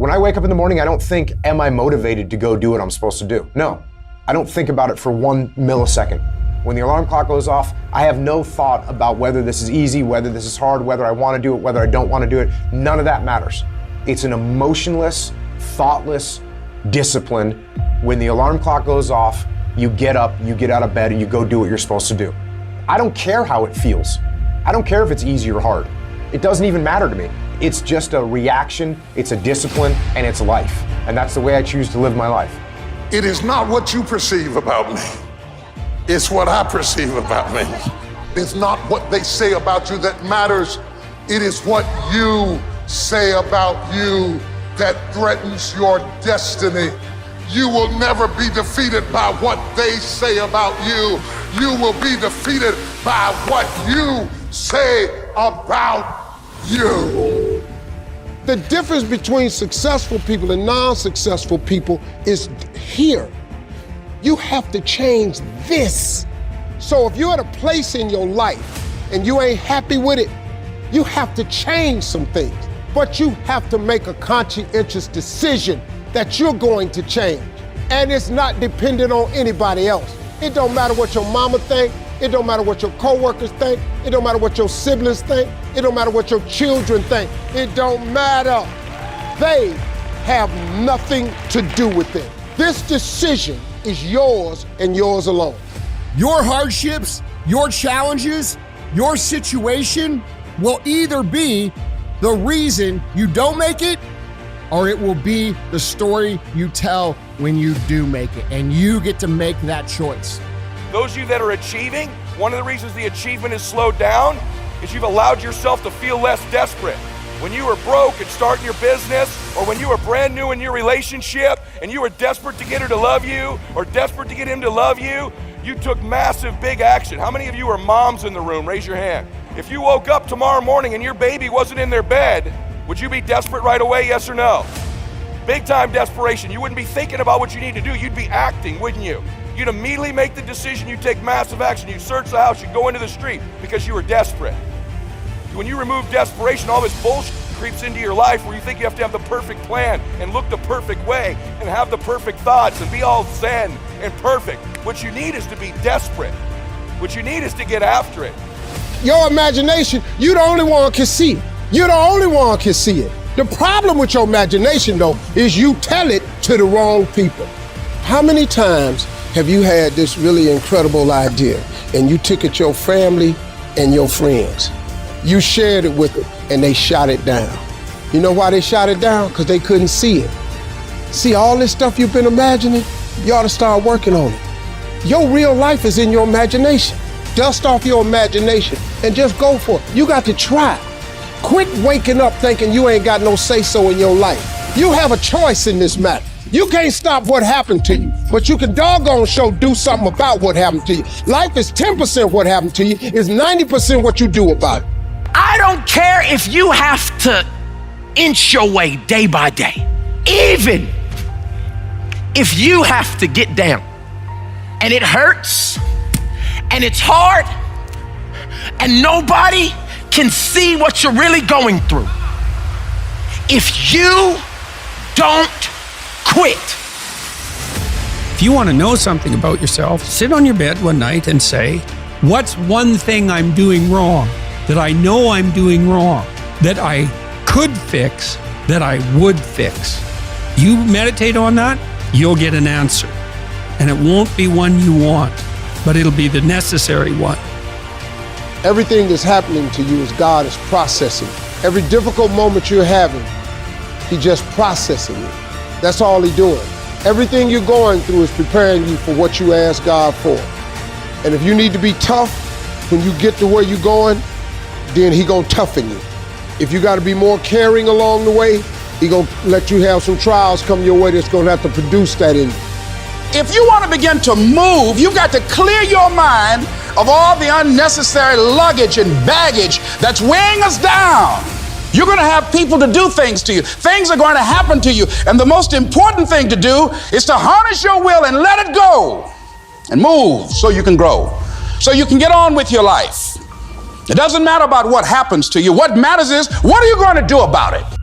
When I wake up in the morning, I don't think, am I motivated to go do what I'm supposed to do? No, I don't think about it for 1 millisecond. When the alarm clock goes off, I have no thought about whether this is easy, whether this is hard, whether I want to do it, whether I don't want to do it. None of that matters. It's an emotionless, thoughtless discipline. When the alarm clock goes off, you get up, you get out of bed, and you go do what you're supposed to do. I don't care how it feels. I don't care if it's easy or hard. It doesn't even matter to me. It's just a reaction, it's a discipline, and it's life. And that's the way I choose to live my life. It is not what you perceive about me. It's what I perceive about me. It's not what they say about you that matters. It is what you say about you that threatens your destiny. You will never be defeated by what they say about you. You will be defeated by what you say about you. The difference between successful people and non-successful people is here. You have to change this. So if you're at a place in your life and you ain't happy with it, you have to change some things. But you have to make a conscientious decision that you're going to change. And it's not dependent on anybody else. It don't matter what your mama think. It don't matter what your coworkers think. It don't matter what your siblings think. It don't matter what your children think. It don't matter. They have nothing to do with it. This decision is yours and yours alone. Your hardships, your challenges, your situation will either be the reason you don't make it, or it will be the story you tell when you do make it, and you get to make that choice. Those of you that are achieving, one of the reasons the achievement is slowed down is you've allowed yourself to feel less desperate. When you were broke and starting your business, or when you were brand new in your relationship and you were desperate to get her to love you or desperate to get him to love you, you took massive, big action. How many of you are moms in the room? Raise your hand. If you woke up tomorrow morning and your baby wasn't in their bed, would you be desperate right away, yes or no? Big time desperation. You wouldn't be thinking about what you need to do. You'd be acting, wouldn't you? You'd immediately make the decision. You'd take massive action. You'd search the house. You'd go into the street because you were desperate. When you remove desperation, all this bullshit creeps into your life where you think you have to have the perfect plan and look the perfect way and have the perfect thoughts and be all zen and perfect. What you need is to be desperate. What you need is to get after it. Your imagination, you the only one can see it. You're the only one can see it. The problem with your imagination, though, is you tell it to the wrong people. How many times have you had this really incredible idea and you took it to your family and your friends? You shared it with them and they shot it down. You know why they shot it down? Because they couldn't see it. See, all this stuff you've been imagining, you ought to start working on it. Your real life is in your imagination. Dust off your imagination and just go for it. You got to try. Quit waking up thinking you ain't got no say-so in your life. You have a choice in this matter. You can't stop what happened to you, but you can doggone sure do something about what happened to you. Life is 10% what happened to you, it's 90% what you do about it. I don't care if you have to inch your way day by day, even if you have to get down and it hurts and it's hard and nobody can see what you're really going through. If you don't quit. If you want to know something about yourself, sit on your bed one night and say, what's one thing I'm doing wrong, that I know I'm doing wrong, that I could fix, that I would fix? You meditate on that, you'll get an answer. And it won't be one you want, but it'll be the necessary one. Everything that's happening to you is God is processing. Every difficult moment you're having, He's just processing it. That's all He's doing. Everything you're going through is preparing you for what you ask God for. And if you need to be tough when you get to where you're going, then He gonna toughen you. If you gotta be more caring along the way, He gonna let you have some trials come your way that's gonna have to produce that in you. If you want to begin to move, you've got to clear your mind of all the unnecessary luggage and baggage that's weighing us down. You're going to have people to do things to you. Things are going to happen to you. And the most important thing to do is to harness your will and let it go and move so you can grow, so you can get on with your life. It doesn't matter about what happens to you. What matters is, what are you going to do about it?